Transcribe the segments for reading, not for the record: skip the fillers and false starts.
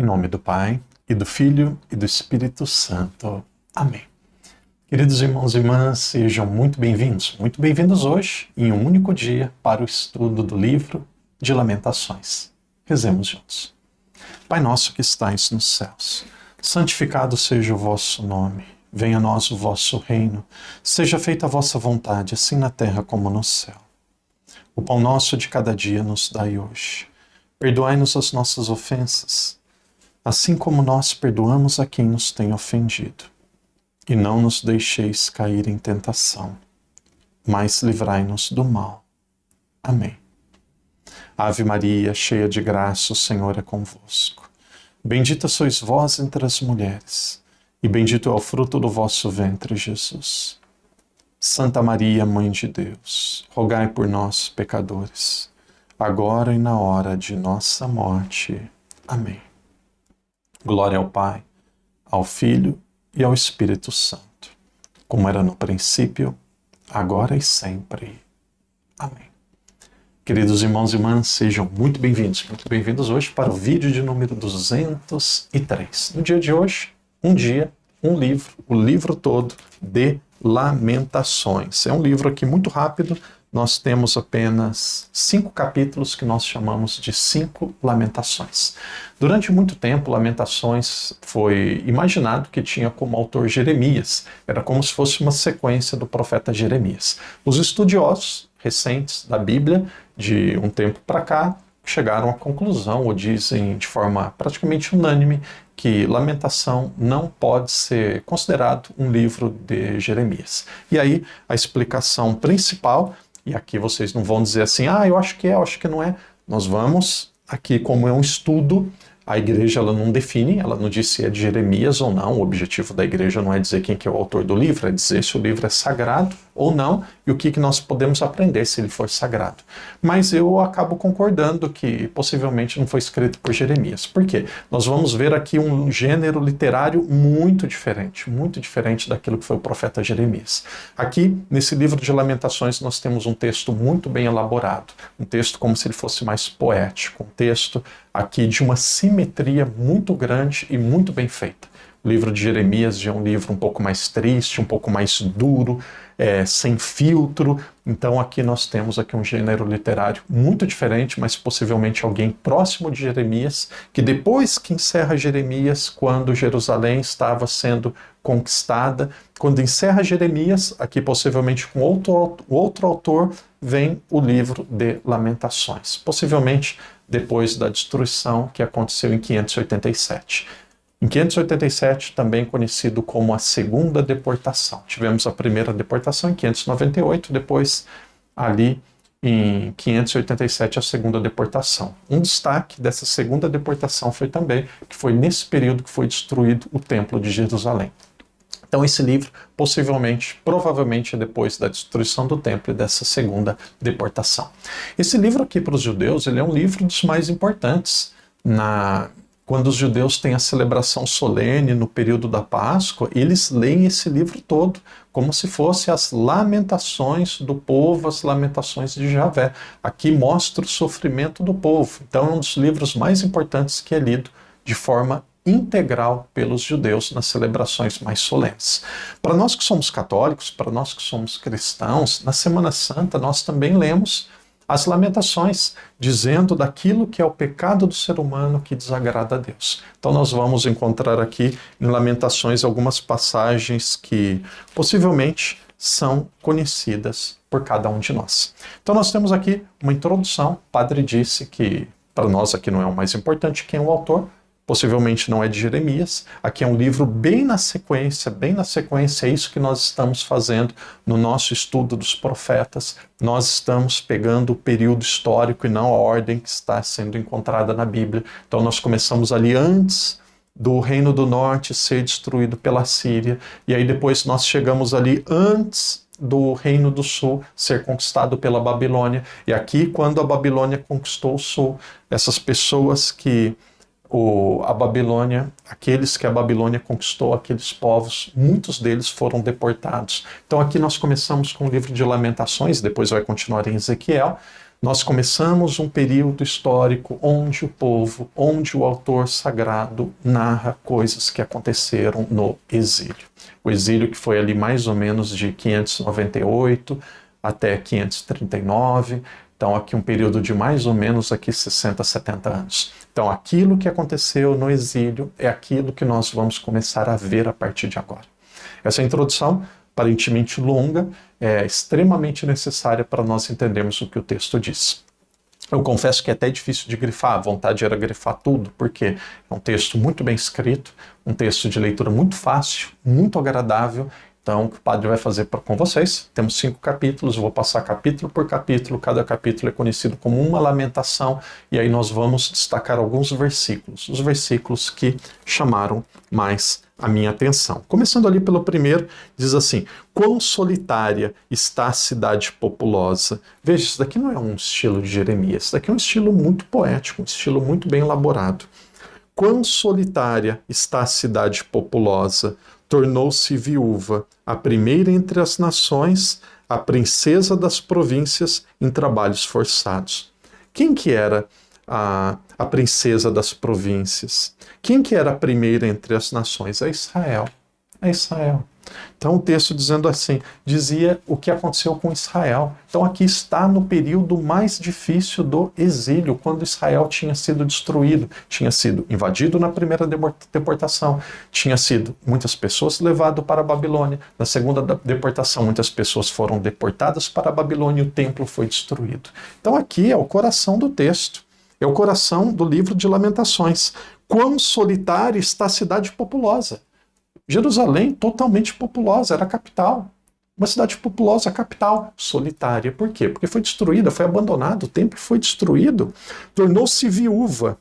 Em nome do Pai, e do Filho, e do Espírito Santo. Amém. Queridos irmãos e irmãs, sejam muito bem-vindos hoje, em um único dia, para o estudo do livro de Lamentações. Rezemos juntos. Pai nosso que estais nos céus, santificado seja o vosso nome. Venha a nós o vosso reino. Seja feita a vossa vontade, assim na terra como no céu. O pão nosso de cada dia nos dai hoje. Perdoai-nos as nossas ofensas, assim como nós perdoamos a quem nos tem ofendido. E não nos deixeis cair em tentação, mas livrai-nos do mal. Amém. Ave Maria, cheia de graça, o Senhor é convosco. Bendita sois vós entre as mulheres, e bendito é o fruto do vosso ventre, Jesus. Santa Maria, Mãe de Deus, rogai por nós, pecadores, agora e na hora de nossa morte. Amém. Glória ao Pai, ao Filho e ao Espírito Santo, como era no princípio, agora e sempre. Amém. Queridos irmãos e irmãs, sejam muito bem-vindos hoje para o vídeo de número 203. No dia de hoje, um dia, um livro, o livro todo de Lamentações. É um livro aqui muito rápido, nós temos apenas 5 capítulos que nós chamamos de 5 Lamentações. Durante muito tempo, Lamentações foi imaginado que tinha como autor Jeremias. Era como se fosse uma sequência do profeta Jeremias. Os estudiosos recentes da Bíblia, de um tempo para cá, chegaram à conclusão, ou dizem de forma praticamente unânime, que Lamentação não pode ser considerado um livro de Jeremias. E aí, a explicação principal, e aqui vocês não vão dizer assim, eu acho que é, eu acho que não é. Nós vamos, aqui como é um estudo, a igreja ela não define, ela não diz se é de Jeremias ou não. O objetivo da igreja não é dizer quem que é o autor do livro, é dizer se o livro é sagrado ou não e o que nós podemos aprender se ele for sagrado. Mas eu acabo concordando que possivelmente não foi escrito por Jeremias. Por quê? Nós vamos ver aqui um gênero literário muito diferente daquilo que foi o profeta Jeremias. Aqui, nesse livro de Lamentações, nós temos um texto muito bem elaborado, um texto como se ele fosse mais poético, um texto aqui de uma simetria muito grande e muito bem feita. O livro de Jeremias já é um livro um pouco mais triste, um pouco mais duro, sem filtro. Então aqui nós temos aqui um gênero literário muito diferente, mas possivelmente alguém próximo de Jeremias, que depois que encerra Jeremias, quando Jerusalém estava sendo conquistada, quando encerra Jeremias, aqui possivelmente com outro autor, vem o livro de Lamentações. Possivelmente depois da destruição que aconteceu em 587. Em 587, também conhecido como a segunda deportação. Tivemos a primeira deportação em 598, depois ali em 587 a segunda deportação. Um destaque dessa segunda deportação foi também que foi nesse período que foi destruído o Templo de Jerusalém. Então esse livro, provavelmente é depois da destruição do templo e dessa segunda deportação. Esse livro aqui para os judeus, ele é um livro dos mais importantes. Quando os judeus têm a celebração solene no período da Páscoa, eles leem esse livro todo, como se fosse as lamentações do povo, as lamentações de Javé. Aqui mostra o sofrimento do povo. Então é um dos livros mais importantes que é lido de forma integral pelos judeus nas celebrações mais solenes. Para nós que somos católicos, para nós que somos cristãos, na Semana Santa nós também lemos as Lamentações, dizendo daquilo que é o pecado do ser humano que desagrada a Deus. Então nós vamos encontrar aqui em Lamentações algumas passagens que possivelmente são conhecidas por cada um de nós. Então nós temos aqui uma introdução. O padre disse que para nós aqui não é o mais importante quem é o autor, possivelmente não é de Jeremias. Aqui é um livro bem na sequência, é isso que nós estamos fazendo no nosso estudo dos profetas. Nós estamos pegando o período histórico e não a ordem que está sendo encontrada na Bíblia. Então nós começamos ali antes do Reino do Norte ser destruído pela Síria, e aí depois nós chegamos ali antes do Reino do Sul ser conquistado pela Babilônia. E aqui, quando a Babilônia conquistou o Sul, essas pessoas que a Babilônia, aqueles que a Babilônia conquistou, aqueles povos, muitos deles foram deportados. Então aqui nós começamos com o livro de Lamentações, depois vai continuar em Ezequiel. Nós começamos um período histórico onde o povo, onde o autor sagrado narra coisas que aconteceram no exílio. O exílio que foi ali mais ou menos de 598 até 539, então aqui um período de mais ou menos aqui 60, 70 anos. Então aquilo que aconteceu no exílio é aquilo que nós vamos começar a ver a partir de agora. Essa introdução, aparentemente longa, é extremamente necessária para nós entendermos o que o texto diz. Eu confesso que é até difícil de grifar, a vontade era grifar tudo, porque é um texto muito bem escrito, um texto de leitura muito fácil, muito agradável. Então, o que o padre vai fazer com vocês, temos 5 capítulos, eu vou passar capítulo por capítulo, cada capítulo é conhecido como uma lamentação, e aí nós vamos destacar alguns versículos, os versículos que chamaram mais a minha atenção. Começando ali pelo primeiro, diz assim: quão solitária está a cidade populosa. Veja, isso daqui não é um estilo de Jeremias, isso daqui é um estilo muito poético, um estilo muito bem elaborado. Quão solitária está a cidade populosa, tornou-se viúva, a primeira entre as nações, a princesa das províncias em trabalhos forçados. Quem que era a princesa das províncias? Quem que era a primeira entre as nações? É Israel. É Israel. Então o texto dizendo assim, dizia o que aconteceu com Israel. Então aqui está no período mais difícil do exílio, quando Israel tinha sido destruído, tinha sido invadido na primeira deportação, tinha sido muitas pessoas levadas para a Babilônia, na segunda deportação muitas pessoas foram deportadas para a Babilônia e o templo foi destruído. Então aqui é o coração do texto, é o coração do livro de Lamentações. Quão solitária está a cidade populosa. Jerusalém, totalmente populosa, era a capital. Uma cidade populosa, capital, solitária. Por quê? Porque foi destruída, foi abandonada, o templo foi destruído. Tornou-se viúva.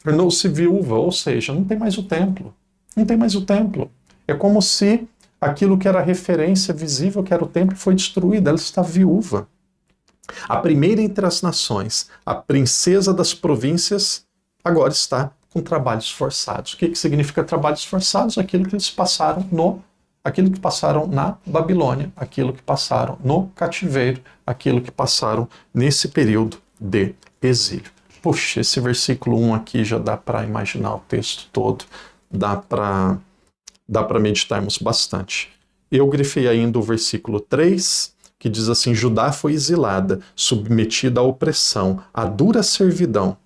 Tornou-se viúva, ou seja, não tem mais o templo. Não tem mais o templo. É como se aquilo que era referência visível, que era o templo, foi destruído. Ela está viúva. A primeira entre as nações, a princesa das províncias, agora está com trabalhos forçados. O que significa trabalhos forçados? Aquilo que eles passaram aquilo que passaram na Babilônia, aquilo que passaram no cativeiro, aquilo que passaram nesse período de exílio. Puxa, esse versículo 1 aqui já dá para imaginar o texto todo, dá para meditarmos bastante. Eu grifei ainda o versículo 3, que diz assim: Judá foi exilada, submetida à opressão, à dura servidão.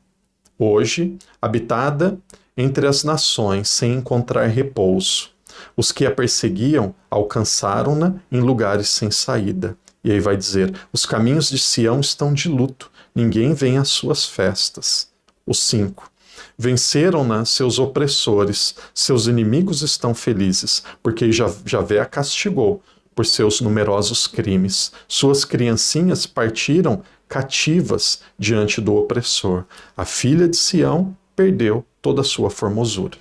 Hoje, habitada entre as nações, sem encontrar repouso. Os que a perseguiam alcançaram-na em lugares sem saída. E aí vai dizer: os caminhos de Sião estão de luto, ninguém vem às suas festas. Os 5. Venceram-na seus opressores, seus inimigos estão felizes, porque Javé a castigou por seus numerosos crimes. Suas criancinhas partiram cativas diante do opressor. A filha de Sião perdeu toda a sua formosura.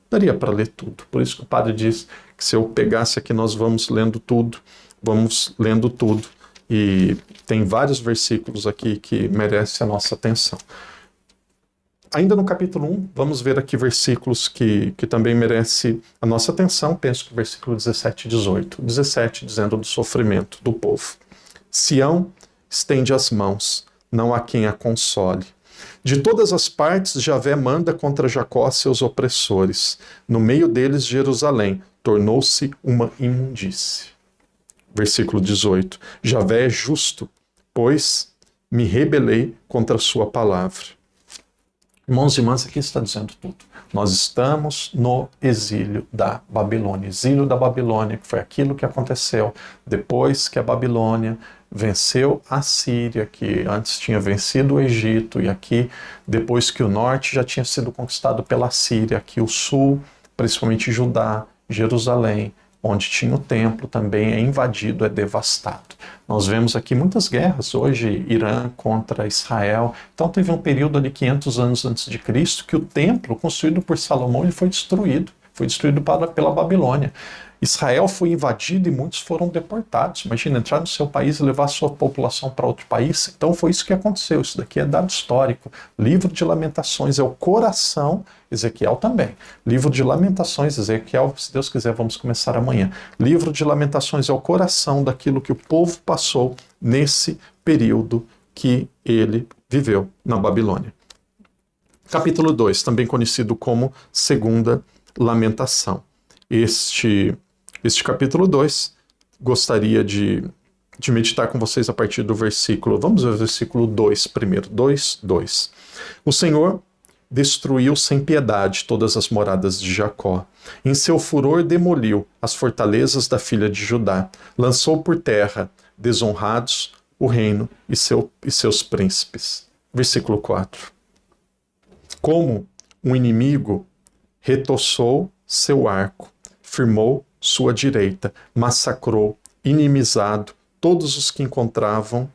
Daria para ler tudo. Por isso que o padre diz que se eu pegasse aqui, nós vamos lendo tudo. E tem vários versículos aqui que merecem a nossa atenção. Ainda no capítulo 1, vamos ver aqui versículos que também merecem a nossa atenção. Penso que versículo 17 e 18. 17 dizendo do sofrimento do povo. Sião estende as mãos, não há quem a console. De todas as partes, Javé manda contra Jacó seus opressores. No meio deles, Jerusalém tornou-se uma imundície. Versículo 18. Javé é justo, pois me rebelei contra a sua palavra. Irmãos e irmãs, aqui está dizendo tudo. Nós estamos no exílio da Babilônia. Exílio da Babilônia, que foi aquilo que aconteceu depois que a Babilônia venceu a Síria, que antes tinha vencido o Egito, e aqui, depois que o norte já tinha sido conquistado pela Síria, aqui o sul, principalmente Judá, Jerusalém, onde tinha o templo, também é invadido, é devastado. Nós vemos aqui muitas guerras, hoje Irã contra Israel. Então teve um período ali, 500 anos antes de Cristo, que o templo construído por Salomão ele foi destruído pela Babilônia. Israel foi invadido e muitos foram deportados. Imagina, entrar no seu país e levar a sua população para outro país. Então foi isso que aconteceu. Isso daqui é dado histórico. Livro de Lamentações é o coração, Ezequiel também. Livro de Lamentações, Ezequiel, se Deus quiser, vamos começar amanhã. Livro de Lamentações é o coração daquilo que o povo passou nesse período que ele viveu na Babilônia. Capítulo 2, também conhecido como Segunda Lamentação. Este capítulo 2, gostaria de meditar com vocês a partir do versículo, vamos ver o versículo 2 primeiro, 2:2. O Senhor destruiu sem piedade todas as moradas de Jacó. Em seu furor demoliu as fortalezas da filha de Judá. Lançou por terra, desonrados, o reino e seus príncipes. Versículo 4. Como um inimigo retoçou seu arco, firmou sua direita, massacrou, inimizado, todos os que encontravam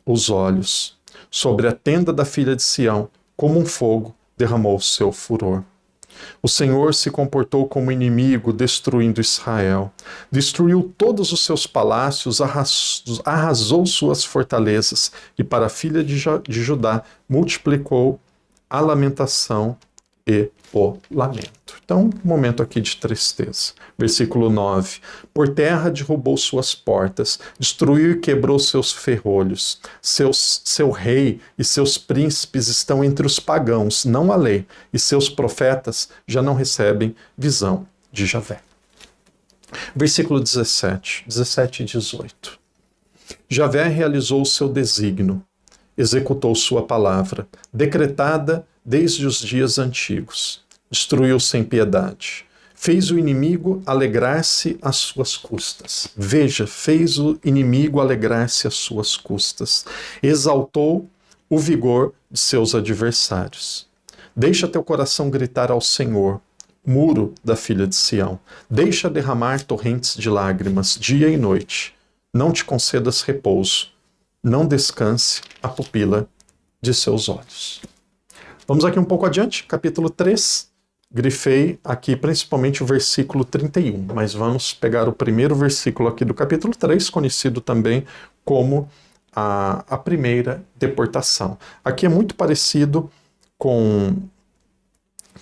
os olhos. Sobre a tenda da filha de Sião, como um fogo, derramou seu furor. O Senhor se comportou como inimigo, destruindo Israel. Destruiu todos os seus palácios, arrasou suas fortalezas, e para a filha de Judá multiplicou a lamentação e o lamento. Então, um momento aqui de tristeza. Versículo 9. Por terra derrubou suas portas, destruiu e quebrou seus ferrolhos. Seu rei e seus príncipes estão entre os pagãos, não a lei, e seus profetas já não recebem visão de Javé. Versículo 17 e 18. Javé realizou o seu desígnio, executou sua palavra, decretada desde os dias antigos. Destruiu sem piedade. Fez o inimigo alegrar-se às suas custas. Veja, fez o inimigo alegrar-se às suas custas. Exaltou o vigor de seus adversários. Deixa teu coração gritar ao Senhor, muro da filha de Sião. Deixa derramar torrentes de lágrimas, dia e noite. Não te concedas repouso. Não descanse a pupila de seus olhos. Vamos aqui um pouco adiante, capítulo 3. Grifei aqui principalmente o versículo 31, mas vamos pegar o primeiro versículo aqui do capítulo 3, conhecido também como a primeira deportação. Aqui é muito parecido com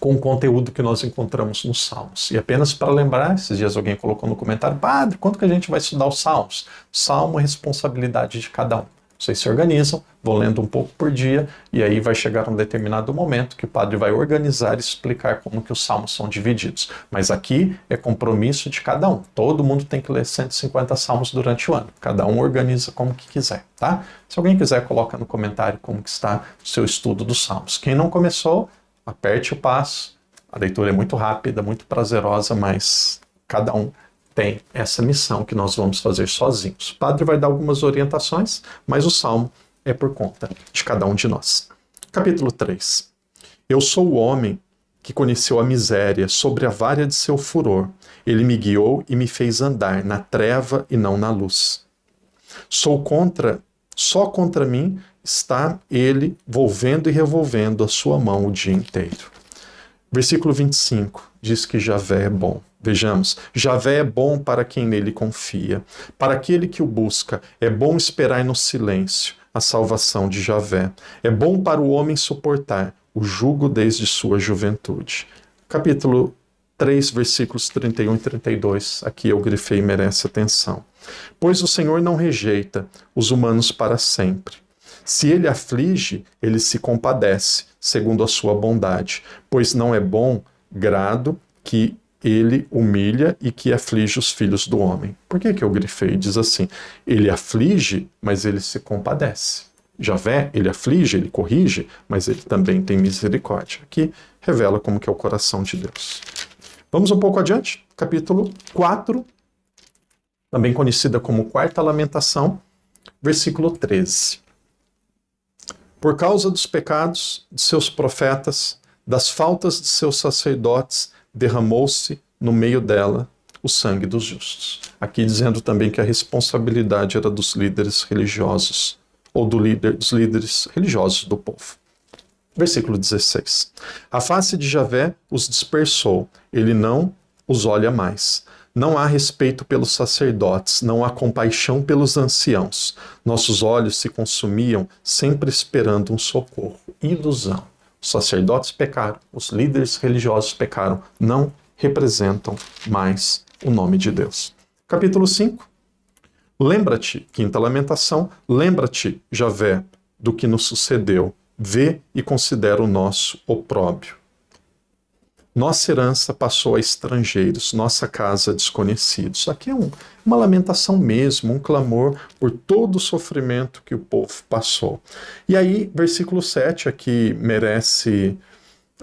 o conteúdo que nós encontramos nos Salmos. E apenas para lembrar, esses dias alguém colocou no comentário, padre, quando que a gente vai estudar os Salmos? Salmo é responsabilidade de cada um. Vocês se organizam, vão lendo um pouco por dia, e aí vai chegar um determinado momento que o padre vai organizar e explicar como que os salmos são divididos. Mas aqui é compromisso de cada um. Todo mundo tem que ler 150 salmos durante o ano. Cada um organiza como que quiser, tá? Se alguém quiser, coloca no comentário como que está o seu estudo dos salmos. Quem não começou, aperte o passo. A leitura é muito rápida, muito prazerosa, mas cada um tem essa missão que nós vamos fazer sozinhos. O padre vai dar algumas orientações, mas o salmo é por conta de cada um de nós. Capítulo 3. Eu sou o homem que conheceu a miséria sobre a vara de seu furor. Ele me guiou e me fez andar na treva e não na luz. Só contra mim está ele volvendo e revolvendo a sua mão o dia inteiro. Versículo 25 diz que Javé é bom. Vejamos, Javé é bom para quem nele confia. Para aquele que o busca, é bom esperar no silêncio a salvação de Javé. É bom para o homem suportar o jugo desde sua juventude. Capítulo 3, versículos 31 e 32, aqui eu grifei e merece atenção. Pois o Senhor não rejeita os humanos para sempre. Se ele aflige, ele se compadece, segundo a sua bondade, pois não é bom grado que ele humilha e que aflige os filhos do homem. Por que eu grifei? Diz assim, ele aflige, mas ele se compadece. Javé, ele aflige, ele corrige, mas ele também tem misericórdia. Aqui revela como que é o coração de Deus. Vamos um pouco adiante, capítulo 4, também conhecida como Quarta Lamentação, versículo 13. Por causa dos pecados de seus profetas, das faltas de seus sacerdotes, derramou-se no meio dela o sangue dos justos. Aqui dizendo também que a responsabilidade era dos líderes religiosos, ou dos líderes religiosos do povo. Versículo 16. A face de Javé os dispersou, ele não os olha mais. Não há respeito pelos sacerdotes, não há compaixão pelos anciãos. Nossos olhos se consumiam, sempre esperando um socorro. Ilusão. Os sacerdotes pecaram, os líderes religiosos pecaram, não representam mais o nome de Deus. Capítulo 5. Lembra-te, quinta lamentação, lembra-te, Javé, do que nos sucedeu. Vê e considera o nosso opróbrio. Nossa herança passou a estrangeiros, nossa casa a desconhecidos. Aqui é uma lamentação mesmo, um clamor por todo o sofrimento que o povo passou. E aí, versículo 7 aqui merece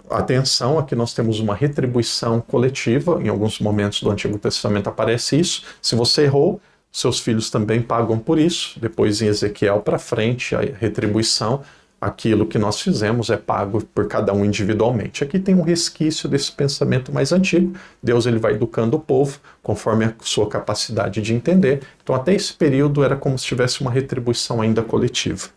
atenção. Aqui nós temos uma retribuição coletiva. Em alguns momentos do Antigo Testamento aparece isso. Se você errou, seus filhos também pagam por isso. Depois em Ezequiel para frente, a retribuição, aquilo que nós fizemos é pago por cada um individualmente. Aqui tem um resquício desse pensamento mais antigo. Deus ele vai educando o povo conforme a sua capacidade de entender. Então até esse período era como se tivesse uma retribuição ainda coletiva.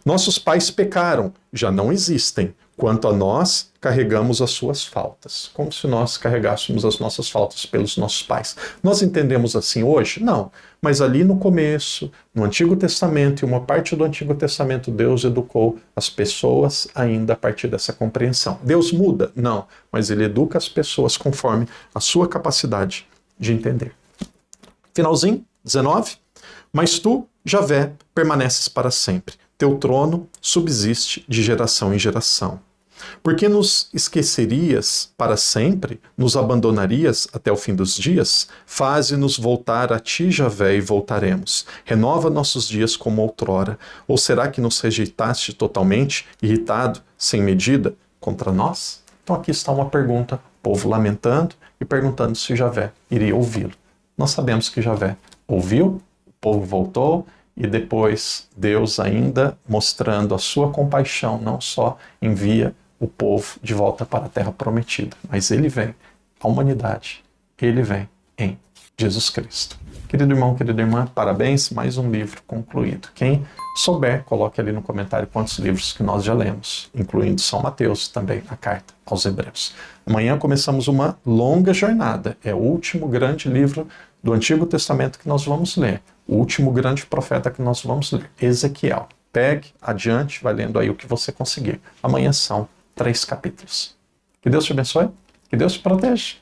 Nossos pais pecaram, já não existem. Quanto a nós, carregamos as suas faltas. Como se nós carregássemos as nossas faltas pelos nossos pais. Nós entendemos assim hoje? Não. Mas ali no começo, no Antigo Testamento e uma parte do Antigo Testamento, Deus educou as pessoas ainda a partir dessa compreensão. Deus muda? Não. Mas ele educa as pessoas conforme a sua capacidade de entender. Finalzinho, 19. Mas tu, Javé, permaneces para sempre. Teu trono subsiste de geração em geração. Porque nos esquecerias para sempre? Nos abandonarias até o fim dos dias? Faze-nos voltar a ti, Javé, e voltaremos. Renova nossos dias como outrora. Ou será que nos rejeitaste totalmente, irritado, sem medida, contra nós? Então aqui está uma pergunta, o povo lamentando e perguntando se Javé iria ouvi-lo. Nós sabemos que Javé ouviu, o povo voltou, e depois Deus ainda mostrando a sua compaixão, não só envia o povo de volta para a terra prometida, mas ele vem, a humanidade, ele vem em Jesus Cristo. Querido irmão, querida irmã, parabéns, mais um livro concluído. Quem souber, coloque ali no comentário quantos livros que nós já lemos, incluindo São Mateus, também a carta aos Hebreus. Amanhã começamos uma longa jornada, é o último grande livro do Antigo Testamento que nós vamos ler. O último grande profeta que nós vamos ler, Ezequiel. Pegue adiante, vai lendo aí o que você conseguir. Amanhã são 3 capítulos. Que Deus te abençoe, que Deus te proteja.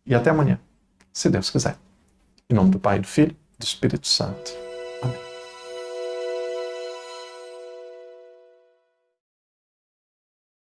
E até amanhã, se Deus quiser. Em nome do Pai, do Filho e do Espírito Santo.